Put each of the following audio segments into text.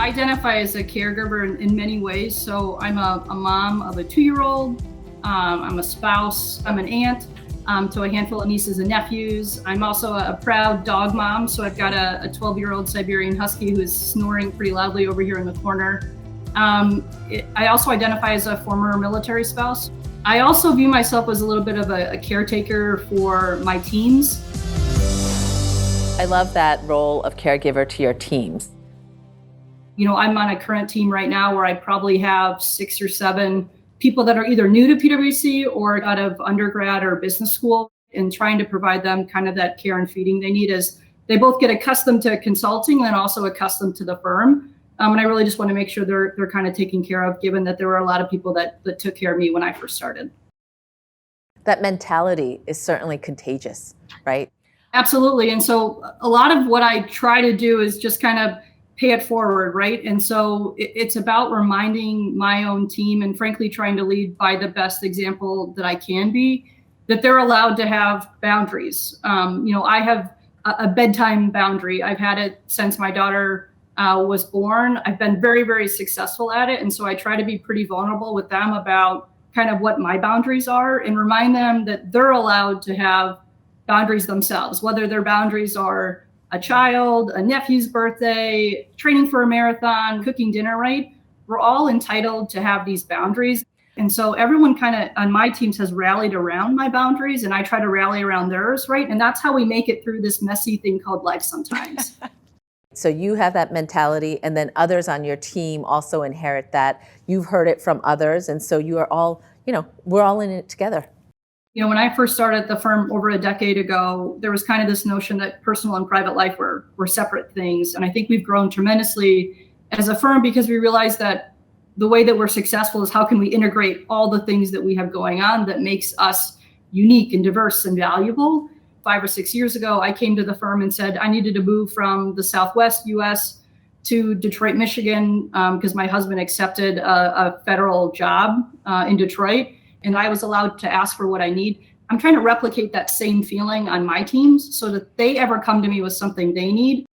I identify as a caregiver in many ways. So I'm a mom of a 2-year-old. I'm a spouse. I'm an aunt to a handful of nieces and nephews. I'm also a proud dog mom. So I've got a 12-year-old Siberian Husky who is snoring pretty loudly over here in the corner. I also identify as a former military spouse. I also view myself as a little bit of a caretaker for my teams. I love that role of caregiver to your teams. You know, I'm on a current team right now where I probably have 6 or 7 people that are either new to PwC or out of undergrad or business school, and trying to provide them kind of that care and feeding they need as they both get accustomed to consulting and also accustomed to the firm. And I really just want to make sure they're kind of taken care of, given that there were a lot of people that took care of me when I first started. That mentality is certainly contagious, right? Absolutely. And so a lot of what I try to do is just kind of pay it forward, right? And so it's about reminding my own team, and frankly, trying to lead by the best example that I can be, that they're allowed to have boundaries. I have a bedtime boundary. I've had it since my daughter was born. I've been very, very successful at it. And so I try to be pretty vulnerable with them about kind of what my boundaries are and remind them that they're allowed to have boundaries themselves, whether their boundaries are a child, a nephew's birthday, training for a marathon, cooking dinner, right? We're all entitled to have these boundaries. And so everyone kind of on my teams has rallied around my boundaries, and I try to rally around theirs, right? And that's how we make it through this messy thing called life sometimes. So you have that mentality, and then others on your team also inherit that. You've heard it from others, and so you are all, we're all in it together. When I first started at the firm over a decade ago, there was kind of this notion that personal and private life were separate things. And I think we've grown tremendously as a firm because we realized that the way that we're successful is how can we integrate all the things that we have going on that makes us unique and diverse and valuable. 5 or 6 years ago, I came to the firm and said I needed to move from the Southwest US to Detroit, Michigan, because my husband accepted a federal job in Detroit. And I was allowed to ask for what I need. I'm trying to replicate that same feeling on my teams so that they ever come to me with something they need.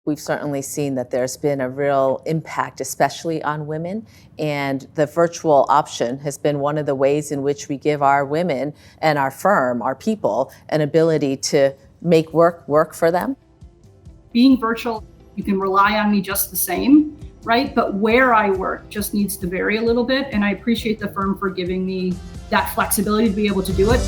We've certainly seen that there's been a real impact, especially on women. And the virtual option has been one of the ways in which we give our women and our firm, our people, an ability to make work for them. Being virtual, you can rely on me just the same, right? But where I work just needs to vary a little bit. And I appreciate the firm for giving me that flexibility to be able to do it.